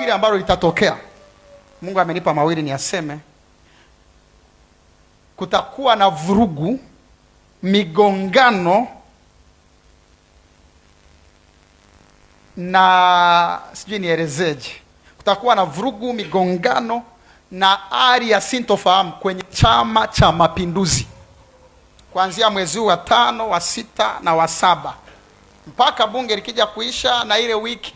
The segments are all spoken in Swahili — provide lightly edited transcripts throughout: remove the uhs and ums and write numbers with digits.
nafikiri ambalo litatokea, Mungu amenipa mawili niaseme. Kutakuwa na vurugu, migongano na sijui nielezeje. Kutakuwa na vurugu, migongano na hali ya sintofahamu kwenye Chama cha Mapinduzi kuanzia mwezi wa 5, wa 6 na wa 7 mpaka bunge likija kuisha na ile wiki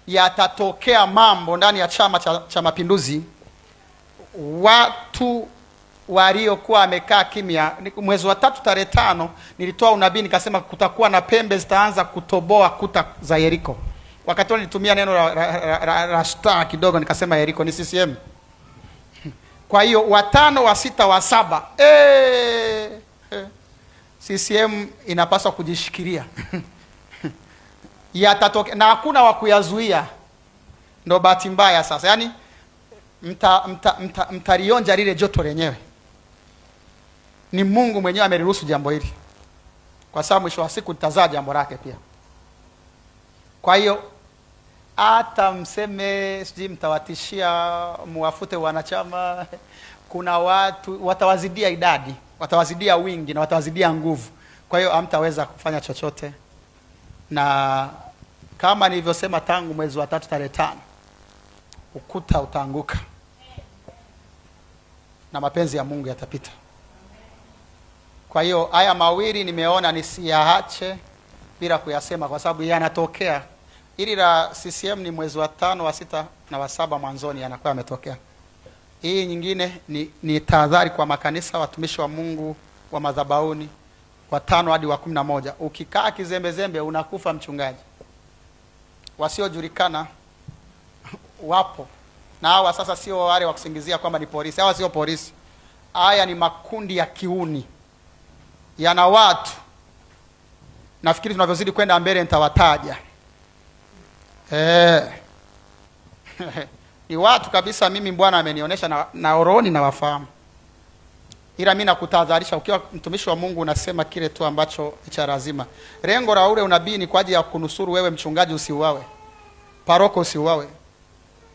yatatokea mambo ndani ya Chama cha Mapinduzi. Watu waliokuwa wamekaa kimya, mwezi wa 3 tarehe 5 nilitoa unabii nikasema kutakuwa na pembe zitaanza kutoboa kuta za Yeriko. Wakati nilitumia neno la star kidogo nikasema Yeriko ni CCM. Kwa hiyo wa 5, wa 6, wa 7 CCM inapaswa kujishikilia. Yatatokea na hakuna wa kuyazuia. Ndio bahati mbaya sasa. Yaani mtalionja lile joto lenyewe. Ni Mungu mwenyewe ameriruhusu jambo hili. Kwa sababu mwisho wa siku litazaa jambo lake pia. Kwa hiyo hata mseme sijui mtawatishia muwafute wanachama, kuna watu watawazidia idadi, watawazidia wingi na watawazidia nguvu. Kwa hiyo hamtaweza kufanya chochote. Na kama nilivyosema tangu mwezi wa 3 tarehe 5, ukuta utaanguka na mapenzi ya Mungu yatapita. Kwa hiyo haya mawili nimeona nisiyaache bila kuyasema kwa sababu yanatokea. Ili la CCM ni mwezi wa 5, wa 6 na wa 7 mwanzoni yanakuwa yametokea. Hii nyingine ni tahadhari kwa makanisa, watumishi wa Mungu wa madhabahuni wa 5 hadi wa 11. Ukikaa kizembezembe unakufa mchungaji. Wasiojulikana wapo. Na hawa sasa sio wale wa kusingizia kwamba ni polisi. Hawa sio polisi. Haya ni makundi ya kiuni. Yana watu. Nafikiri tunavyozidi kwenda mbele nitawataja. Ni watu kabisa mimi Bwana amenionyesha na oroni na wafahamu. Ila mimi nakutahadharisha, ukiwa mtumishi wa Mungu unasema kile tu ambacho cha lazima. Lengo la ule unabii ni kwa ajili ya kunusuru wewe mchungaji usiuawe. Paroko usiuawe.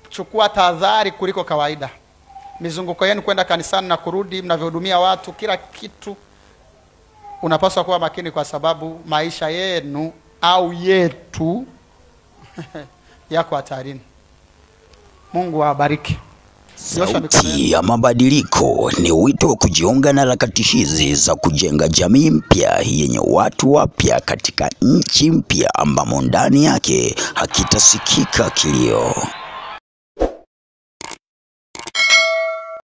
Chukua tahadhari kuliko kawaida. Mizunguko yenu kwenda kanisani na kurudi, mnavyohudumia watu, kila kitu unapaswa kuwa makini kwa sababu maisha yenu au yetu yako hatarini. Mungu awabariki. Sauti ya Mabadiliko ni wito wa kujiunga na harakati hizi za kujenga jamii mpya yenye watu wapya katika nchi mpya ambamo ndani yake hakitasikika kilio.